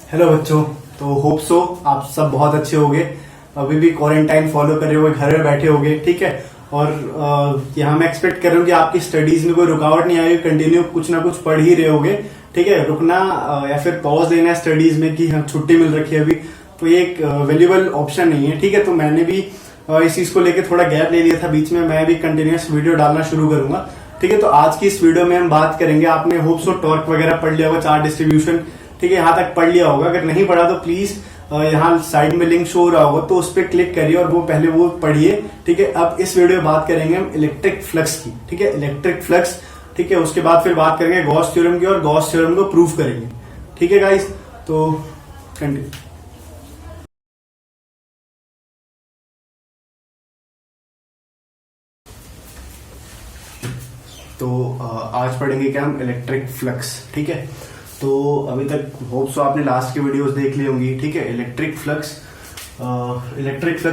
Hello बच्चों। तो hope so आप सब बहुत अच्छे होंगे। अभी भी क्वारंटाइन फॉलो कर रहे होगे, घर में बैठे होगे, ठीक है। और यहाँ मैं एक्सपेक्ट कर रहा हूँ कि आपकी स्टडीज में कोई रुकावट नहीं आएगी, कंटिन्यू कुछ ना कुछ पढ़ ही रहे होगे, ठीक है। रुकना या फिर पॉज लेना स्टडीज में कि छुट्टी मिल रखी है अभी, तो ये एक वैल्यूएबल ऑप्शन नहीं है, ठीक है। तो मैंने भी इस चीज को लेकर थोड़ा गैप ले लिया था बीच में, मैं भी कंटिन्यूस वीडियो डालना शुरू करूंगा, ठीक है। तो आज की इस वीडियो में हम बात करेंगे, आपने होप सो टॉर्क वगैरह पढ़ लिया होगा, चार्ट डिस्ट्रीब्यूशन, ठीक है, यहाँ तक पढ़ लिया होगा। अगर नहीं पढ़ा तो प्लीज यहाँ साइड में लिंक शो हो रहा होगा, तो उस पर क्लिक करिए और वो पहले वो पढ़िए, ठीक है। अब इस वीडियो में बात करेंगे हम इलेक्ट्रिक फ्लक्स की, ठीक है, इलेक्ट्रिक फ्लक्स, ठीक है। उसके बाद फिर बात करेंगे गॉस थ्योरम की और गॉस थ्योरम को प्रूव करेंगे, ठीक है गाइस। तो कंटिन्यू। तो आज पढ़ेंगे क्या हम, इलेक्ट्रिक फ्लक्स, ठीक है। तो अभी तक होप सो आपने लास्ट की वीडियोस देख ली होंगी, ठीक है। इलेक्ट्रिक फ्लक्स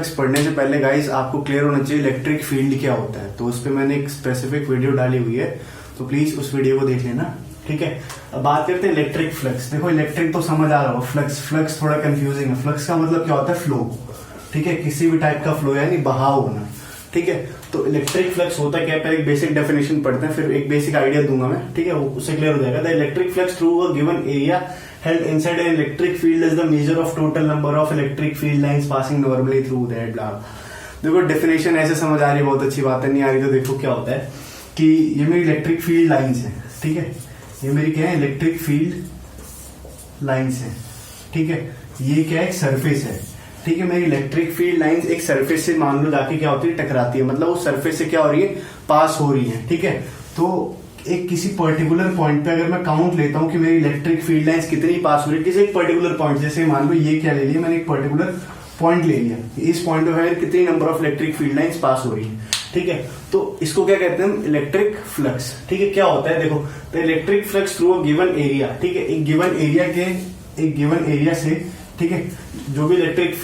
पढ़ने से पहले गाइस आपको क्लियर होना चाहिए इलेक्ट्रिक फील्ड क्या होता है। तो उस पर मैंने एक स्पेसिफिक वीडियो डाली हुई है, तो प्लीज उस वीडियो को देख लेना, ठीक है। अब बात करते हैं इलेक्ट्रिक फ्लक्स। देखो इलेक्ट्रिक तो समझ आ रहा होगा, फ्लक्स थोड़ा कंफ्यूजिंग है। फ्लक्स का मतलब क्या होता है, फ्लो, ठीक है, किसी भी टाइप का फ्लो यानी बहाव होना, ठीक है। तो इलेक्ट्रिक फ्लक्स होता है क्या, पहले एक बेसिक डेफिनेशन पढ़ते हैं, फिर एक बेसिक आइडिया दूंगा मैं, ठीक है, उससे क्लियर हो जाएगा। The electric flux through a given area held inside an electric field is the measure of total number of electric field lines passing normally through that blah। देखो डेफिनेशन ऐसे समझ आ रही है, बहुत अच्छी बात है। नहीं आ रही तो देखो क्या होता है कि ये मेरी इलेक्ट्रिक फील्ड लाइंस है, ठीक है, ये मेरी क्या है, इलेक्ट्रिक फील्ड लाइंस है, ठीक है। ये क्या है, एक सरफेस है, ठीक है। मेरी इलेक्ट्रिक फील्ड लाइंस एक सरफेस से मान लो जाके क्या होती है, टकराती है, मतलब उस सरफेस से क्या हो रही है, पास हो रही है, ठीक है। तो एक किसी पर्टिकुलर पॉइंट पे अगर मैं काउंट लेता हूं कि मेरी इलेक्ट्रिक फील्ड लाइंस कितनी पास हो रही है, किसी एक पर्टिकुलर पॉइंट, जैसे मान लो ये क्या ले लिया मैंने, एक पर्टिकुलर पॉइंट ले लिया, इस पॉइंट पे कितनी number of electric field lines pass हो रही है, ठीक है। तो इसको क्या कहते हैं, इलेक्ट्रिक फ्लक्स, ठीक है। क्या होता है देखो, तो electric flux through a given area, ठीक है, एक गिवन एरिया से, ठीक है, जो भी electric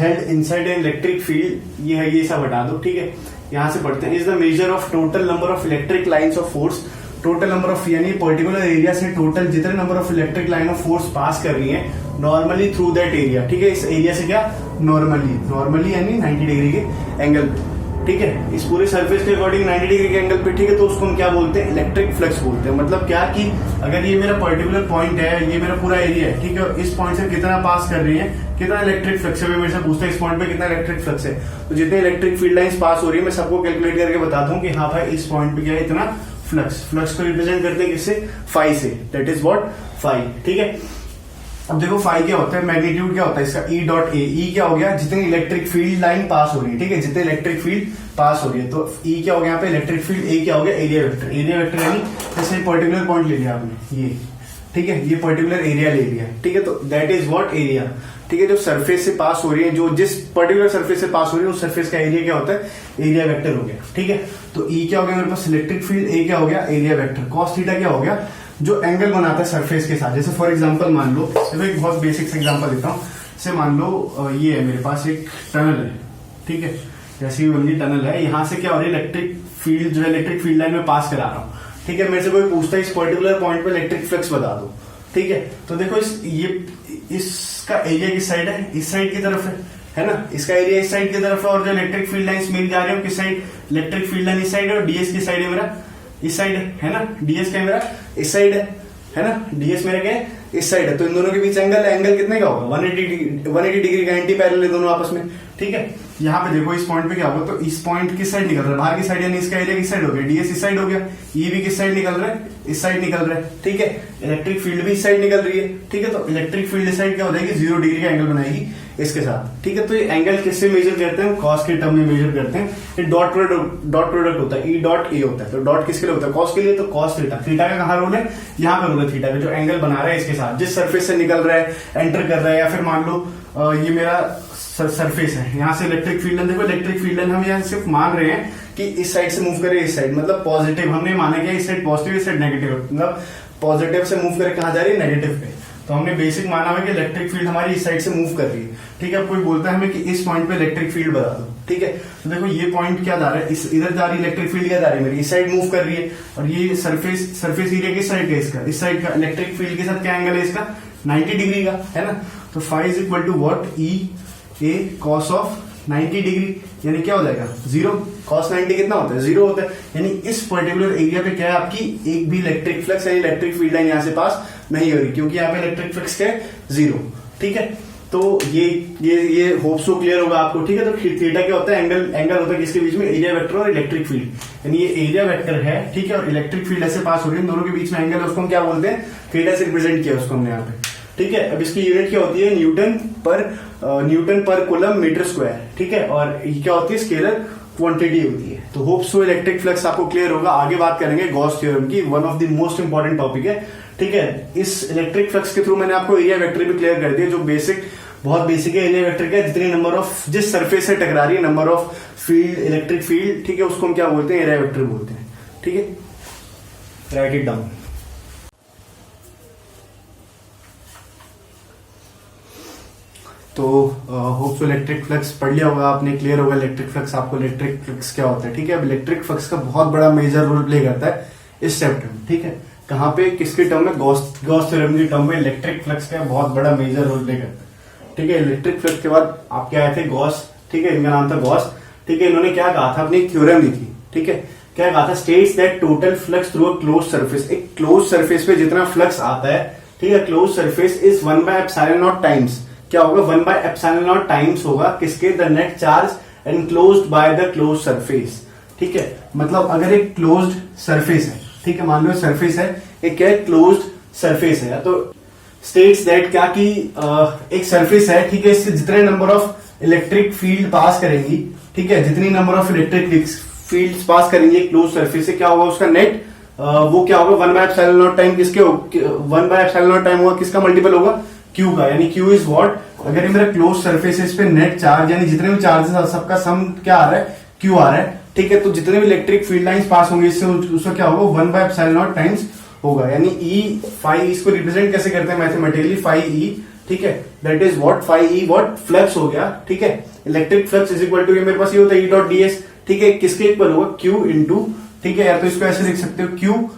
head inside an electric field, ये है, ये सब हटा दो, ठीक है। यहां से पढ़ते हैं, is the measure of total number of electric lines of force, total number of यानी पर्टिकुलर एरिया से टोटल जितने number of electric line of force pass कर रही है नॉर्मली थ्रू दैट एरिया, ठीक है। इस एरिया से क्या, नॉर्मली यानी 90 डिग्री के एंगल पे, ठीक है, इस पूरे सरफेस के अकॉर्डिंग 90 डिग्री के एंगल पे, ठीक है। तो उसको हम क्या बोलते हैं, इलेक्ट्रिक फ्लक्स बोलते हैं। मतलब क्या कि अगर ये मेरा पर्टिकुलर पॉइंट है, ये मेरा पूरा एरिया है, ठीक है, इस पॉइंट से कितना पास कर रही है, कितना इलेक्ट्रिक फ्लक्स है, मेरे से पूछते हैं इस पॉइंट पे कितना इलेक्ट्रिक फ्लक्स है, तो जितने इलेक्ट्रिक फील्ड लाइंस पास हो रही है मैं सबको कैलकुलेट करके बता दूं कि हाँ भाई इस पॉइंट पे क्या है, इतना फ्लक्स को रिप्रेजेंट करते हैं किससे, फाई से, दैट इज व्हाट, फाई, ठीक है। अब देखो फाई क्या होता है, मैग्नीट्यूड क्या होता है इसका, ई डॉट ए। ई क्या हो गया, जितनी इलेक्ट्रिक फील्ड लाइन पास हो रही है, ठीक है, जितने इलेक्ट्रिक फील्ड पास हो रही है, तो ई क्या हो गया यहाँ पे, इलेक्ट्रिक फील्ड। ए क्या हो गया, एरिया वेक्टर यानी जैसे पर्टिकुलर पॉइंट ले लिया आपने ये, ठीक है, ये पर्टिकुलर एरिया ले लिया, ठीक है। तो दैट इज व्हाट, एरिया, ठीक है। जो सरफेस से पास हो रही है, जो जिस पर्टिकुलर सरफेस से पास हो रही है उस सरफेस का एरिया क्या होता है, एरिया वेक्टर हो गया, ठीक है। तो ई क्या हो गया मेरे पास, इलेक्ट्रिक फील्ड, ए क्या हो गया, एरिया वेक्टर, कॉस थीटा क्या हो गया, जो एंगल बनाता है सरफेस के साथ। जैसे फॉर एग्जांपल मान लो, चलो एक बहुत बेसिक एग्जांपल देता हूँ, जैसे मान लो ये है मेरे पास एक टनल है, ठीक है, जैसे ही बन गई टनल है, यहाँ से क्या हो रही है, इलेक्ट्रिक फील्ड जो है इलेक्ट्रिक फील्ड लाइन में पास करा रहा हूँ, ठीक है। मेरे से कोई पूछता है इस पर्टिकुलर पॉइंट पे इलेक्ट्रिक फ्लक्स बता दो, ठीक है। तो देखो इसका एरिया किस साइड है, इस साइड की तरफ है ना, इसका एरिया इस साइड की तरफ है, और जो इलेक्ट्रिक फील्ड लाइंस मेरी जा रही है किस साइड, इलेक्ट्रिक फील्ड लाइन इस साइड है, और डीएस की साइड है मेरा इस साइड है ना, डीएस क्या है मेरा इस साइड है ना, डीएस मेरा क्या है इस साइड है। तो इन दोनों के बीच एंगल कितने का होगा, 180 डिग्री का, एंटी पैरेलल है दोनों आपस में, ठीक है। यहाँ पे देखो इस पॉइंट पे क्या होगा, तो इस पॉइंट किस साइड निकल रहा है, बाहर की साइड, यानी इसका एरिया किस साइड हो गया, डीएस इस साइड हो गया, ई भी किस साइड निकल रहा है, इस साइड निकल रहा है, ठीक है। इलेक्ट्रिक फील्ड भी इस साइड निकल रही है, ठीक है। तो इलेक्ट्रिक फील्ड इस साइड क्या हो जाएगी, 0 डिग्री का एंगल बनाएगी इसके साथ, ठीक है। तो ये एंगल किससे मेजर करते हैं, कॉस के टर्म में मेजर करते हैं। ये डॉट प्रोडक्ट होता है, ई डॉट ए होता है। तो डॉट किसके लिए होता है, कॉस के लिए, तो कॉस थीटा, थीटा का कहाँ रोल है, यहाँ पे रोल है थीटा का, जो एंगल बना रहा है इसके साथ, जिस सरफेस से निकल रहा है, एंटर कर रहा है, या फिर मान लो ये मेरा सरफेस है, यहाँ से इलेक्ट्रिक फील्ड लाइन, देखो इलेक्ट्रिक फील्ड लाइन हम यहाँ सिर्फ मान रहे हैं कि इस साइड से मूव करे, इस साइड मतलब पॉजिटिव, हमने माना कि इस साइड पॉजिटिव, इस साइड नेगेटिव, मतलब पॉजिटिव से मूव करे कहाँ जा रही है, नेगेटिव पे। तो हमने बेसिक माना है कि इलेक्ट्रिक फील्ड हमारी इस साइड से मूव कर रही है, ठीक है। अब कोई बोलता है हमें कि इस पॉइंट पे इलेक्ट्रिक फील्ड बता दो, ठीक है। तो देखो ये पॉइंट क्या जा रहा है, इधर जा रही है इलेक्ट्रिक फील्ड, क्या जा रही है मेरी इस साइड मूव कर रही है, और ये सरफेस एरिया किस साइड का, इसका इस साइड का, इलेक्ट्रिक फील्ड के साथ क्या एंगल है इसका, 90 डिग्री का, है ना। तो phi is equal to what, E A cos of 90 degree, यानी क्या हो जाएगा 0। कॉस 90 कितना होता है 0 होता है, यानी इस पर्टिकुलर एरिया पे क्या है आपकी एक भी इलेक्ट्रिक फ्लक्स यानी इलेक्ट्रिक फील्ड लाइन यहाँ से पास नहीं हो रही, क्योंकि यहाँ पे इलेक्ट्रिक फ्लक्स क्या है 0। ठीक है, तो ये होप सो क्लियर होगा आपको। ठीक है, तो थीटा क्या होता है, एंगल होता है किसके बीच में, एरिया वेक्टर और इलेक्ट्रिक फील्ड, यानी ये एरिया वेक्टर है। ठीक है, और इलेक्ट्रिक फील्ड ऐसे पास हो रही है, दोनों के बीच में एंगल है, उसको हम क्या बोलते हैं, थीटा से रिप्रेजेंट किया उसको हमने यहाँ पे। ठीक है, अब इसकी यूनिट क्या होती है, न्यूटन पर कूलम मीटर स्क्वायर। ठीक है, और ये क्या होती है, स्केलर क्वांटिटी होती है। तो होप सो इलेक्ट्रिक फ्लक्स आपको क्लियर होगा। आगे बात करेंगे गॉस थ्योरम की, one of the most important topic है। ठीक है, इस इलेक्ट्रिक फ्लक्स के थ्रू मैंने आपको एरिया वेक्टर भी क्लियर कर दिया, जो बहुत बेसिक है। एरिया वेक्टर का जितनी नंबर ऑफ जिस सरफेस से टकरा रही है, number of field, electric field, ठीक है, उसको हम क्या बोलते हैं, एरिया वेक्टर बोलते हैं। ठीक है, राइट इट डाउन। तो होप सो इलेक्ट्रिक फ्लक्स पढ़ लिया होगा आपने, क्लियर होगा इलेक्ट्रिक फ्लक्स आपको, इलेक्ट्रिक फ्लक्स क्या होता है। ठीक है, अब इलेक्ट्रिक फ्लक्स का बहुत बड़ा मेजर रोल प्ले करता है इस चैप्टर में। ठीक है, कहां पे, किसके टर्म में, गॉस थ्योरम की टर्म में इलेक्ट्रिक फ्लक्स का बहुत बड़ा मेजर रोल प्ले करता है। ठीक है, इलेक्ट्रिक फ्लक्स के बाद आप क्या आए थे, गॉस। ठीक है, इनका नाम था गॉस। ठीक है, इन्होंने क्या कहा था, अपनी एक थ्योरम दी थी। ठीक है, क्या कहा था, states that total flux through a close surface, एक क्लोज सरफेस पे जितना फ्लक्स आता है, ठीक है, क्लोज सरफेस इज 1/ε0 टाइम्स, क्या होगा 1/ε0 टाइम्स होगा किसके, the net charge enclosed by the close surface. ठीक है, मतलब अगर एक क्लोज्ड सरफेस है, ठीक है, मान लो सरफेस है, एक क्या है, क्लोज्ड सरफेस है, तो स्टेट्स दैट क्या कि एक सरफेस है, ठीक है, इससे जितने नंबर ऑफ इलेक्ट्रिक फील्ड पास करेंगी, ठीक है, जितनी नंबर ऑफ इलेक्ट्रिक फील्ड पास करेंगे क्लोज सरफेस से, क्या होगा उसका नेट, वो क्या होगा 1/ε0 टाइम किसके, 1/ε0 टाइम होगा किसका, मल्टीपल होगा क्यू का, यानी क्यू इज व्हाट, अगर ये मेरा क्लोज सरफेस है, इस पे नेट चार्ज यानी जितने भी चार्जेस सबका सम क्या आ रहा है, क्यू आ रहा है। ठीक है, तो जितने भी इलेक्ट्रिक फील्ड लाइंस पास होंगे इससे, उसका क्या होगा 1/ε0 टाइम्स होगा, यानी ई फाई, इसको रिप्रेजेंट कैसे करते हैं मैथमेटिकली, फाई ई। ठीक है, that is what, phi E what, flux हो गया। ठीक है, electric flux is equal to, मेरे पास ये होता है ई डॉट डी एस। ठीक है, किसके इक्वल होगा, क्यू इंटू, ठीक है, या तो इसको ऐसे लिख सकते हो, क्यू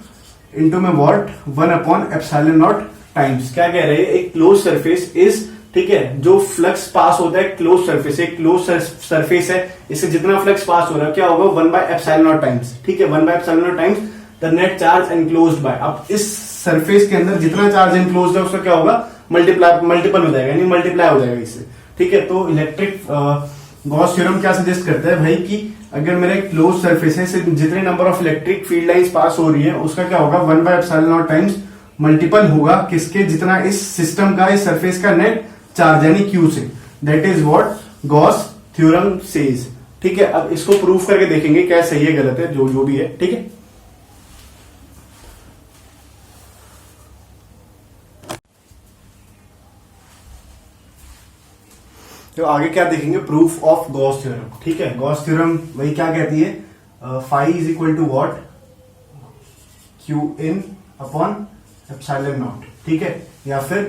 इंटू में व्हाट 1/ε0 टाइम्स, क्या कह रहे हैं, एक क्लोज सरफेस इज, ठीक है, जो फ्लक्स पास होता है क्लोज सरफेस, एक क्लोज सरफेस है, इससे जितना फ्लक्स पास हो रहा है क्या होगा 1/ε0 टाइम्स। ठीक है, 1/ε0 times the net charge enclosed by, अब इस सरफेस के अंदर जितना चार्ज एनक्लोज्ड है उसका क्या होगा, मल्टीपल हो जाएगा, यानी मल्टीप्लाई हो जाएगा इससे। ठीक है, तो इलेक्ट्रिक गॉस थ्योरम क्या सजेस्ट करता है भाई कि अगर मेरा एक क्लोज सरफेस है, जितने number of electric field lines pass हो रही है उसका क्या होगा 1/ε0 टाइम्स मल्टीपल होगा किसके, जितना इस सिस्टम का, इस सरफेस का नेट चार्ज यानी क्यू से। That is what Gauss theorem says. ठीक है, अब इसको प्रूफ करके देखेंगे क्या सही है गलत है, जो भी है। ठीक है, तो आगे क्या देखेंगे, प्रूफ ऑफ गॉस थ्योरम। ठीक है, गॉस थ्योरम वही क्या कहती है, phi is equal to what, Q in upon epsilon not. ठीक है, या फिर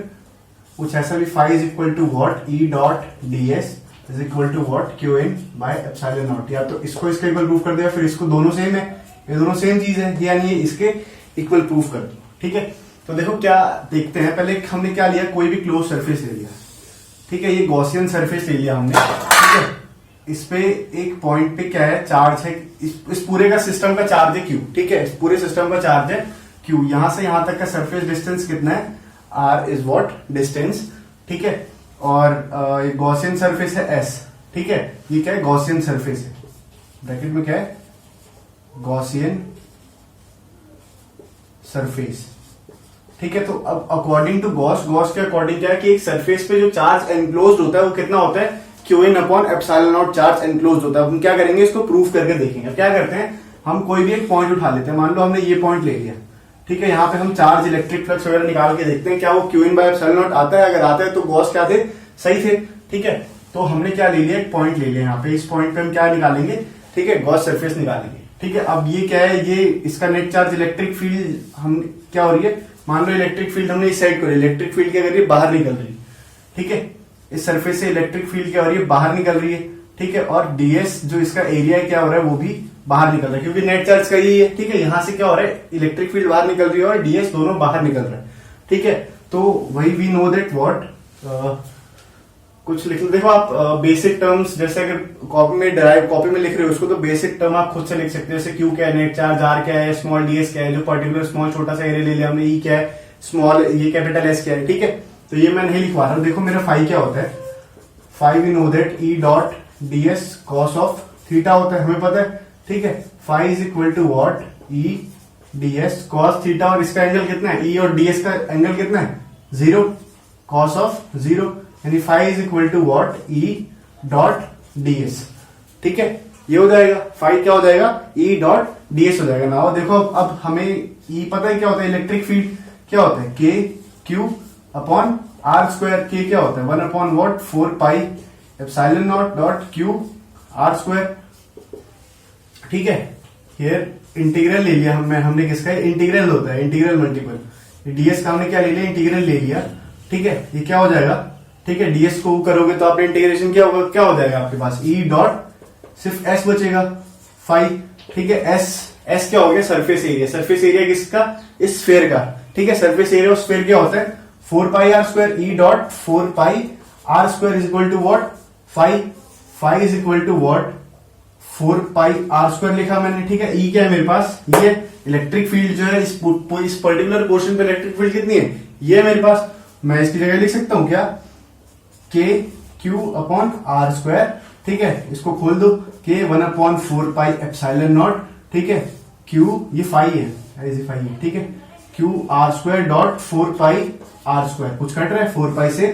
कुछ ऐसा भी, phi is equal to what, E dot D S is equal to what, Q in by epsilon not. या तो इसको इसके इक्वल प्रूफ कर दिया, फिर इसको, दोनों सेम है, ये दोनों सेम चीज है, यानी ये इसके इक्वल प्रूफ कर दो। ठीक है, तो देखो क्या देखते हैं, पहले हमने क्या लिया, कोई भी क्लोज सरफेस ले लिया। ठीक है, ये गॉसियन सरफेस ले लिया हमने। ठीक है, इस पे एक पॉइंट पे क्या है, चार्ज है, इस पूरे का सिस्टम का चार्ज है क्यू। ठीक है, इस पूरे सिस्टम का चार्ज है क्यू, यहां से यहां तक का सरफेस डिस्टेंस कितना है, आर इज व्हाट डिस्टेंस। ठीक है, और गॉसियन सरफेस है एस। ठीक है, ये क्या है, गॉसियन सरफेस है, ब्रैकेट में क्या है, गॉसियन सरफेस। ठीक है, तो अब अकॉर्डिंग टू गॉस के अकॉर्डिंग क्या है कि एक सरफेस पे जो चार्ज एनक्लोज्ड होता है वो कितना होता है, Q in upon epsilon not charge enclosed होता है। हम क्या करेंगे, इसको प्रूफ करके देखेंगे। क्या करते हैं, हम कोई भी एक पॉइंट उठा लेते हैं, मान लो हमने ये पॉइंट ले लिया। ठीक है, यहाँ पे हम चार्ज, इलेक्ट्रिक फ्लक्स वगैरह निकाल के देखते हैं क्या वो Q in by epsilon not आता है, अगर आता है तो गॉस क्या थे, सही थे। ठीक है, तो हमने क्या ले लिया, एक पॉइंट ले लिया, यहाँ पे इस पॉइंट पे हम क्या निकालेंगे, ठीक है, गॉस सरफेस निकालेंगे। ठीक है, अब ये क्या है, ये इसका नेट चार्ज, इलेक्ट्रिक फील्ड हम क्या हो रही है, मान लो इलेक्ट्रिक फील्ड हमने इस साइड को, इलेक्ट्रिक फील्ड क्या कर रही है, बाहर निकल रही है। ठीक है, इस सरफेस से इलेक्ट्रिक फील्ड क्या हो रही है, बाहर निकल रही है। ठीक है, और डीएस जो इसका एरिया है क्या हो रहा है, वो भी बाहर निकल रहा है, क्योंकि नेट चार्ज का यही है। ठीक है, यहां से क्या हो रहा है, इलेक्ट्रिक फील्ड बाहर निकल रही है और डीएस दोनों बाहर निकल रहा है। ठीक है, तो वही वी नो दैट व्हाट कुछ लिख लो। देखो आप बेसिक टर्म्स जैसे अगर कॉपी में लिख रहे हो उसको, तो बेसिक टर्म आप खुद से लिख सकते हो, जैसे क्यू क्या है, नेट चार्ज, आर क्या है, स्मॉल डीएस क्या है, जो पर्टिकुलर स्मॉल छोटा सा एरिया ले लिया हमने, ई क्या है, स्मॉल ये कैपिटल एस क्या है, ठीक है। तो ये मैं नहीं लिखवा रहा हूं। देखो मेरा फाई क्या होता है, phi we know that E dot DS cos of theta होता है, हमें पता है, ठीक है। Phi is equal to what, E DS cos theta, और इसका एंगल कितना है, ई और डीएस का एंगल कितना है, 0, कॉस ऑफ 0, यानी phi is equal to what, E dot DS, ठीक है। ये हो जाएगा, फाई क्या हो जाएगा, ई डॉट डीएस हो जाएगा ना। देखो अब हमें ई पता है क्या होता है, इलेक्ट्रिक फील्ड क्या होता है, के क्यू अपॉन आर स्क्वायर। के क्या होता है, 1 upon what, 4 pi epsilon not dot Q R square, ठीक है। हियर इंटीग्रल ले लिया हमने किसका, इंटीग्रल होता है, इंटीग्रल मल्टीपल, डीएस का हमने क्या ले लिया, इंटीग्रल ले लिया, ठीक है। ये क्या हो जाएगा, ठीक है, डीएस को करोगे तो आपने इंटीग्रेशन क्या होगा, क्या हो जाएगा आपके पास, ई डॉट सिर्फ एस बचेगा, फाई, ठीक है। एस क्या हो गया, सरफेस एरिया, सरफेस एरिया किसका, इस स्फीयर का, ठीक है। सरफेस एरिया और स्फीयर क्या होता है, 4 pi R square, E dot 4 pi R square is equal to what, phi is equal to what, 4 pi R square लिखा मैंने, ठीक है। ई क्या है मेरे पास, ये इलेक्ट्रिक फील्ड जो है, इस पर्टिकुलर पोर्शन पे इलेक्ट्रिक फील्ड कितनी है, ये मेरे पास, मैं इसकी जगह लिख सकता हूं क्या, के क्यू अपॉन आर स्क्वायर, ठीक है। इसको खोल दो, के 1 अपॉन 4 पाई एप्सिलॉन नॉट, ठीक है, क्यू ये फाई है, फाई है, ठीक है, Q R square dot 4 pi R square, कुछ कट रहा है, 4 पाई से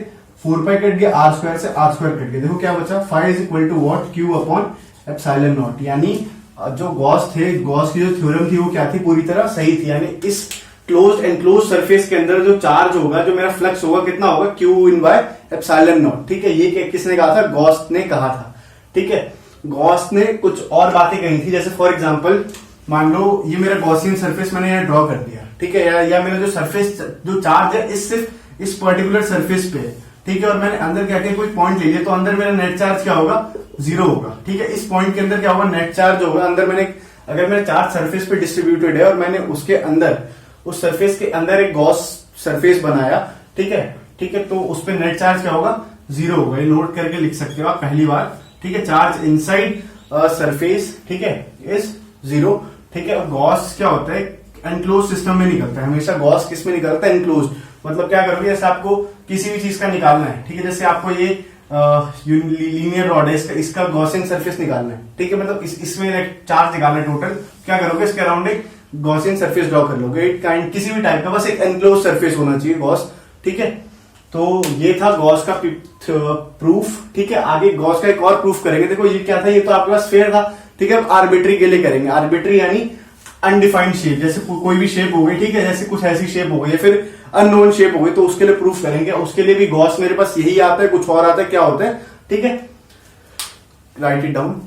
4 पाई कट गया, आर स्क्वायर से आर स्क्वायर कट गया, देखो क्या बचा, phi is equal to what, Q upon epsilon not. यानी जो गॉस थे, गॉस की जो थ्योरम थी वो क्या थी, पूरी तरह सही थी, यानी इस क्लोज एनक्लोज सरफेस के अंदर जो चार्ज होगा, जो मेरा फ्लक्स होगा, कितना होगा, Q in by epsilon not, ठीक है। ये किसने कहा था, गॉस ने कहा था, ठीक है। गॉस ने कुछ और बातें कही थी, जैसे फॉर एग्जांपल मान लो ये मेरा गॉसियन सरफेस मैंने यहाँ ड्रॉ कर दिया, ठीक है, या मेरा जो सरफेस जो चार्ज है सिर्फ इस पर्टिकुलर सरफेस पे है, ठीक है, और मैंने अंदर क्या कोई पॉइंट ले लिया, तो अंदर मेरा नेट चार्ज क्या होगा, 0 होगा, ठीक है। इस पॉइंट के अंदर क्या होगा, नेट चार्ज होगा, अंदर मैंने अगर मेरा चार्ज सरफेस पे डिस्ट्रीब्यूटेड है और मैंने उसके अंदर उस सरफेस के अंदर एक गॉस सरफेस बनाया, ठीक है, ठीक है, तो उस पर नेट चार्ज क्या होगा, 0 होगा। ये नोट करके लिख सकते हो आप पहली बार, ठीक है। चार्ज इनसाइड सरफेस, ठीक है, इज 0, ठीक है। और गॉस क्या होता है, एनक्लोज सिस्टम में निकलता है हमेशा, गॉस किस में निकलता है, एनक्लोज, मतलब क्या करोगे, जैसे आपको किसी भी चीज का निकालना है, ठीक है, जैसे आपको ये लीनियर रॉड है, इसका गॉसियन सरफेस निकालना है, ठीक है, मतलब इसमें चार्ज निकालना है टोटल, क्या करोगे, इसके अराउंड एक गॉसियन सरफेस ड्रॉ कर लोगे, काइंड किसी भी टाइप का, बस एक एनक्लोज सरफेस होना चाहिए गॉस, ठीक है। तो ये था गॉस का प्रूफ, ठीक है। आगे गॉस का एक और प्रूफ करेंगे। देखो ये क्या था, ये तो आपके पास स्फीयर था, ठीक है। अब आर्बिट्री के लिए करेंगे, आर्बिट्री यानी अनडिफाइंड शेप, जैसे कोई भी शेप हो गई, ठीक है, जैसे कुछ ऐसी शेप हो गई या फिर अननोन शेप हो गई, तो उसके लिए प्रूफ करेंगे। उसके लिए भी गॉस मेरे पास यही आता है, कुछ और आता है, क्या होता है, ठीक है, राइट इट डाउन।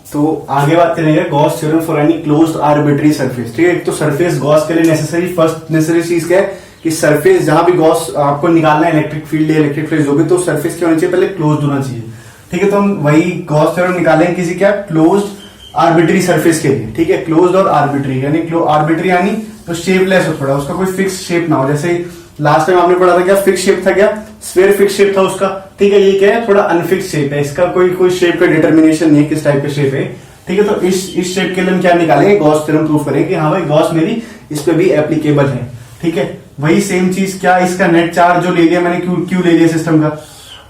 तो आगे बात करेंगे Gauss theorem for any closed arbitrary surface, ठीक है। एक तो सरफेस गॉस के लिए नेसेसरी, फर्स्ट नेसेसरी चीज क्या है कि सरफेस जहां भी गॉस आपको निकालना है, इलेक्ट्रिक फील्ड या इलेक्ट्रिक फ्लक्स होगी, तो सरफेस क्या होनी चाहिए, पहले क्लोज्ड होना चाहिए, ठीक है। तो हम वही गॉस थ्योरम निकालेंगे किसी क्या, क्लोज्ड आर्बिट्री सरफेस के लिए, ठीक है। क्लोज्ड और आर्बिट्री यानी आर्बिट्री यानी तो शेपलेस हो थोड़ा, उसका कोई फिक्स शेप ना हो, जैसे लास्ट टाइम आपने पढ़ा था क्या, फिक्स शेप था क्या, स्फीयर फिक्स शेप था उसका, ठीक है। ये क्या है, थोड़ा अनफिक्स शेप है, इसका कोई शेप का डिटर्मिनेशन नहीं है किस टाइप का शेप है, ठीक है। तो इस शेप के लिए हम क्या निकालेंगे, गॉस थ्योरम प्रूफ करेंगे कि हाँ भाई गॉस मेरी इस पे भी एप्लीकेबल है, ठीक है। वही सेम चीज क्या, इसका नेट चार्ज जो ले लिया मैंने, क्यू ले लिया सिस्टम का,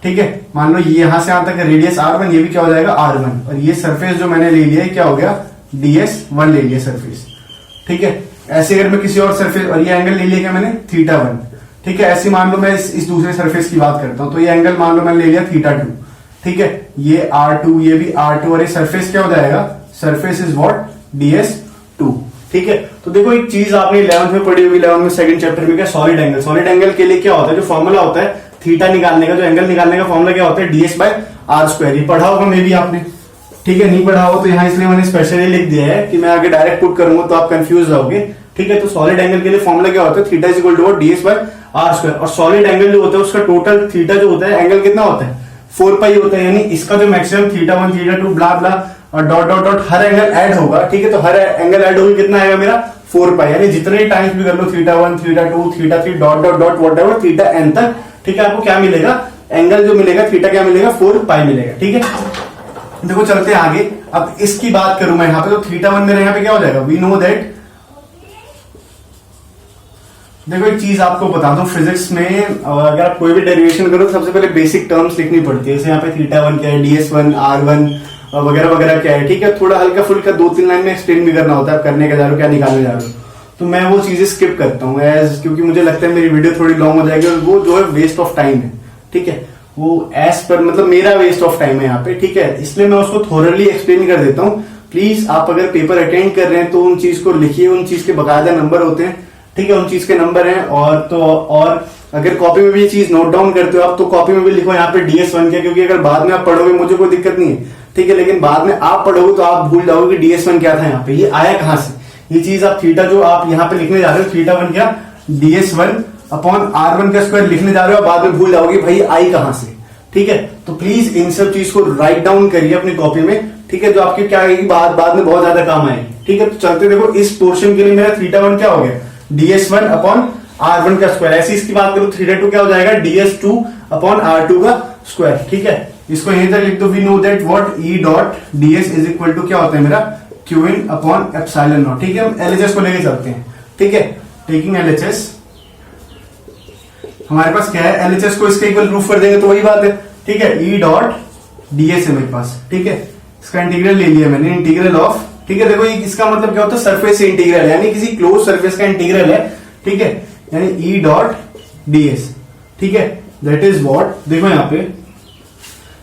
ठीक है। मान लो ये यहां से यहां तक रेडियस r1, ये भी क्या हो जाएगा r1, और ये सरफेस जो मैंने ले लिया है क्या हो गया, ds1 ले लिया सरफेस, ठीक है। ऐसे अगर मैं किसी और सरफेस, और ये एंगल ले लिया क्या मैंने, θ1, ठीक है। ऐसे मान लो मैं इस दूसरे सरफेस की बात करता हूं, तो ये एंगल मान लो मैंने ले लिया θ2, ठीक है। ये r2, ये भी r2, और ये सरफेस क्या हो जाएगा, सरफेस इज व्हाट, ds2, ठीक है। तो देखो एक चीज आपने 11th में पढ़ी होगी, 11th में सेकंड चैप्टर में क्या, सॉलिड एंगल। सॉलिड एंगल के लिए क्या होता है, जो फॉर्मूला होता है थीटा निकालने का, जो एंगल निकालने का फॉर्मूला क्या होता है, ds बाय आर स्क्वायर। ये पढ़ा होगा मे भी आपने, ठीक है। नहीं पढ़ा हो तो यहाँ इसलिए मैंने स्पेशली लिख दिया है कि मैं आगे डायरेक्ट पुट करूंगा तो आप कंफ्यूज रहोगे, ठीक है। तो सॉलिड एंगल के लिए फॉर्मूला क्या होता है, theta is equal to ds by R square. और सॉलिड एंगल जो होता है उसका टोटल थीटा जो होता है एंगल कितना होता है, 4 पाई होता है, यानी इसका जो मैक्सिमम θ1 θ2 ब्ला ब्ला और डॉट डॉट डॉट हर एंगल ऐड होगा, ठीक है। तो हर एंगल ऐड होगी कितना आएगा मेरा 4 पाई, यानी जितने टाइम्स भी कर लो θ1 θ2 θ3 dot dot dot whatever θn तक, ठीक है। आपको क्या मिलेगा, एंगल जो मिलेगा थीटा क्या मिलेगा 4 पाई मिलेगा, ठीक है। देखो चलते हैं आगे। अब इसकी बात करूं मैं यहाँ पे, तो θ1 मेरे यहाँ पे क्या हो जाएगा, वी नो दैट। देखो एक चीज आपको बता दूं, फिजिक्स में अगर आप कोई भी डेरिवेशन करो तो सबसे पहले बेसिक टर्म्स लिखनी पड़ती है। जैसे यहाँ पे θ1 क्या है, ds1 r1 वगैरह वगैरह क्या है, ठीक है। थोड़ा हल्का फुल्का 2-3 लाइन में एक्सप्लेन भी करना होता है, आप करने का जा रहे हो क्या निकालने जा रहे हो, तो मैं वो चीजें स्किप करता हूँ क्योंकि मुझे लगता है मेरी वीडियो थोड़ी लॉन्ग हो जाएगी और वो जो है वेस्ट ऑफ टाइम है, ठीक है। वो एज पर मतलब मेरा वेस्ट ऑफ टाइम है यहाँ पे, ठीक है। इसलिए मैं उसको थोरली एक्सप्लेन कर देता हूँ। प्लीज आप अगर पेपर अटेंड कर रहे हैं तो उन चीज को लिखिए, उन चीज के बकायदा नंबर होते हैं, ठीक है। उन चीज के नंबर हैं। और अगर कॉपी में भी ये चीज नोट डाउन करते हो आप, तो कॉपी में भी लिखो यहाँ पे ds1 क्या, क्योंकि अगर बाद में आप पढ़ोगे मुझे कोई दिक्कत नहीं है, ठीक है। लेकिन बाद में आप पढ़ोगे तो आप भूल जाओगे कि ds1 क्या था, यहाँ पे ये आया कहां से। ये चीज आप थीटा जो आप यहाँ पे लिखने जा रहे हो, θ1 क्या ds1 अपॉन r1 का स्क्वायर लिखने जा रहे हो, बाद में भूल जाओगे भाई आई कहां से, ठीक है। तो प्लीज इन सब चीज को राइट डाउन करिए अपनी कॉपी में, ठीक है। जो आपकी क्या आएगी बाद में बहुत ज्यादा काम आएगी, ठीक है। तो चलते देखो इस पोर्शन के लिए मेरा θ1 क्या हो गया, ds1 अपॉन r1 का स्क्वायर। ऐसी इसकी बात करो θ2 क्या हो जाएगा, ds2 अपॉन r2 का स्क्वायर, ठीक है। इसको यहीं तक लिख दो, we know that what E dot ds is equal to क्या होता है मेरा qin अपॉन एप्सिलॉन नॉट, ठीक है। हम LHS को लेके चलते हैं, ठीक है। टेकिंग LHS हमारे पास क्या है, LHS को इसके इक्वल प्रूफ कर देंगे तो वही बात है, ठीक है। ई डॉट ds है मेरे पास, ठीक है। इसका इंटीग्रल ले लिया मैंने, इंटीग्रल ऑफ, ठीक है। देखो इसका मतलब क्या होता है, सरफेस से इंटीग्रल है, यानी किसी क्लोज सरफेस का इंटीग्रल है, ठीक है। यानी ई डॉट ds, ठीक है। दैट इज व्हाट, देखो यहाँ पे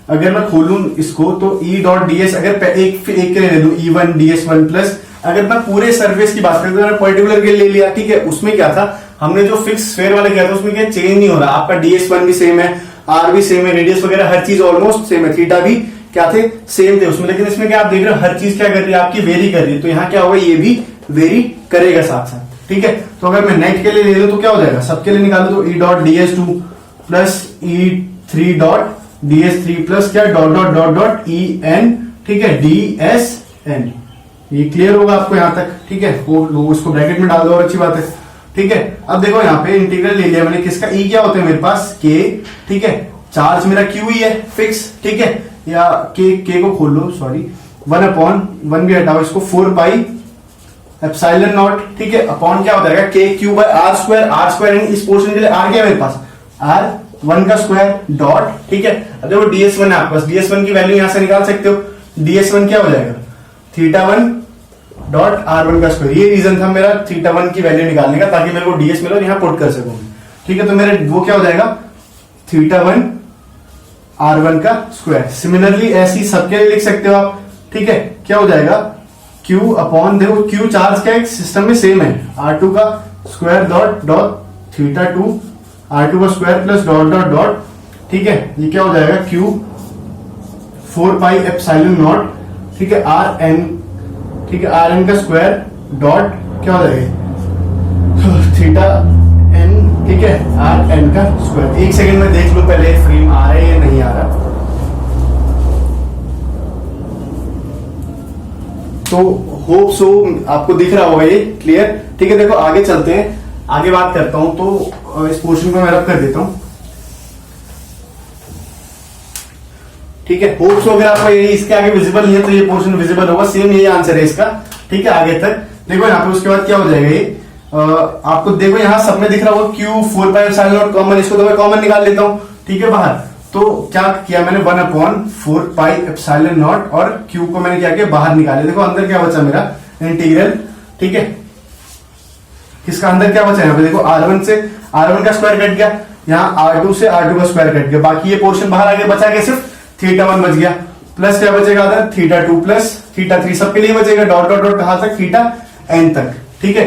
अगर मैं खोलूं इसको तो ई डॉट ds अगर एक के लिए ले लू E1 ds1 प्लस, अगर मैं पूरे सरफेस की बात करूं तो मैंने पर्टिकुलर के ले लिया, ठीक है। उसमें क्या था, हमने जो फिक्स स्फीयर वाला किया था उसमें क्या चेंज नहीं हो रहा, आपका ds1 भी सेम है, r भी सेम है, रेडियस वगैरह हर चीज ऑलमोस्ट सेम है, थीटा भी क्या थे सेम थे उसमें। लेकिन इसमें क्या आप देख रहे हो हर चीज क्या कर रही है आपकी वेरी कर रही है, तो यहाँ क्या होगा ये भी वेरी करेगा साथ साथ, ठीक है। तो अगर मैं नेट के लिए ले लूं तो क्या हो जाएगा, सबके लिए निकालो तो E dot ds2 plus ई3 dot ds3 plus क्या dot dot dot dot en, ठीक है, dsn। ये क्लियर होगा आपको यहाँ तक, ठीक है। वो उसको ब्रैकेट में डाल दो और अच्छी बात है, ठीक है। अब देखो यहाँ पे इंटीग्रल ले लिया मैंने, किसका ई क्या होता है मेरे पास k, ठीक है। चार्ज मेरा क्यू ही है फिक्स, ठीक है। या के को खोल लो, सॉरी 1 अपॉन 1 भी हटाओ, इसको 4 पाई एप्सिलॉन नॉट, ठीक है। अपॉन क्या हो जाएगा के क्यू बाय आर स्क्वायर इस पोर्शन के लिए आर क्या है मेरे पास r1 का स्क्वायर डॉट, ठीक है। अब देखो ds1 है आपके पास, ds1 की वैल्यू यहां से निकाल सकते हो, ds1 क्या हो जाएगा θ1 डॉट r1 का स्क्वायर। ये रीजन था मेरा θ1 की वैल्यू निकालने का, ताकि मेरे को ds मिले और यहां पुट कर सकूं, ठीक है। तो मेरे वो क्या हो जाएगा θ1 r1 का स्क्वायर। सिमिलरली ऐसी सबके लिए लिख सकते हो आप, ठीक है। क्या हो जाएगा q अपॉन, देखो q चार्ज क्या है सिस्टम में सेम है, r2 का स्क्वायर डॉट डॉट θ2 r2 का square plus dot dot dot, ठीक है। ये क्या हो जाएगा q 4 पाई एप्सिलॉन नॉट, ठीक है, rn, ठीक है, rn का स्क्वायर डॉट क्या हो जाएगा θn, ठीक है, rn का स्क्वायर। एक सेकंड में देख लो पहले फ्रेम आ रहा है या नहीं आ रहा। तो होप सो आपको दिख रहा होगा ये क्लियर, ठीक है। देखो आगे चलते हैं, आगे बात करता हूं, तो इस पोर्शन को मैं रब कर देता हूं, ठीक है। होप सो अगर आपको ये इसके आगे विजिबल नहीं है तो ये पोर्शन विजिबल होगा, सेम यही आंसर है इसका, ठीक है। आगे तक देखो यहाँ पे, उसके बाद क्या हो जाएगा ये आपको देखो यहाँ सब में दिख रहा होगा q 4 pi epsilon not common, इसको तो मैं कॉमन निकाल लेता हूँ, ठीक है, बाहर। तो क्या किया मैंने 1 अपॉन 4 पाई एप्सिलॉन नॉट और q को मैंने क्या किया बाहर निकाले। देखो अंदर क्या बचा मेरा इंटीग्रल, ठीक है। किसका अंदर क्या बचा यहाँ पे, देखो r1 से r1 का स्क्वायर कट गया, यहाँ r2 से r2 का स्क्वायर कट गया, बाकी ये पोर्शन बाहर आगे बचा के सिर्फ θ1 बच गया, प्लस क्या बचेगा अदर θ2 प्लस θ3 सबके लिए बचेगा डॉट डॉट डॉट कहां तक θn तक, ठीक है।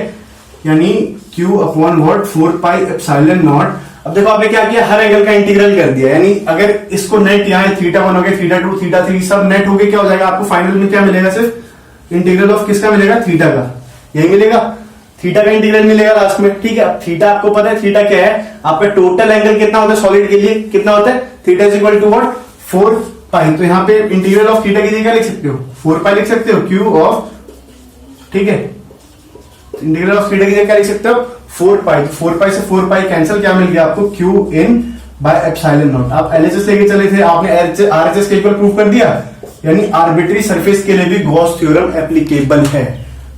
यानी q upon what 4 pi epsilon not. अब देखो आपने क्या किया, हर एंगल का इंटीग्रल कर दिया, यानी अगर इसको नेट यहाँ θ1 हो गया θ2 θ3 सब नेट हो गया, क्या हो जाएगा आपको फाइनल में क्या मिलेगा, सिर्फ इंटीग्रल ऑफ किसका मिलेगा, थीटा का, यही मिलेगा, थीटा का इंटीग्रल मिलेगा लास्ट में, ठीक है। अब थीटा आपको पता है थीटा क्या है, आपका टोटल एंगल कितना होता है सॉलिड के लिए, कितना होता है theta is equal to what 4 pi, तो यहाँ पे इंटीग्रल ऑफ थीटा की जगह क्या लिख सकते हो, 4 पाई लिख सकते हो, क्यू ऑफ, ठीक है, इंटीग्रल ऑफ थीटा की जगह क्या लिख सकते हो 4 पाई, तो 4 पाई से 4 पाई कैंसिल, क्या मिल गया आपको Q in by epsilon not. आप एलएचएस लेके चले थे, आपने आरएचएस के इक्वल प्रूव कर दिया, यानी आर्बिट्री सरफेस के लिए भी गॉस थ्योरम एप्लीकेबल है,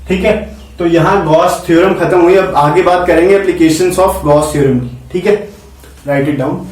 ठीक है। तो यहां गॉस थ्योरम खत्म हुई, अब आगे बात करेंगे एप्लीकेशंस ऑफ गॉस थ्योरम की, ठीक है। Right it down.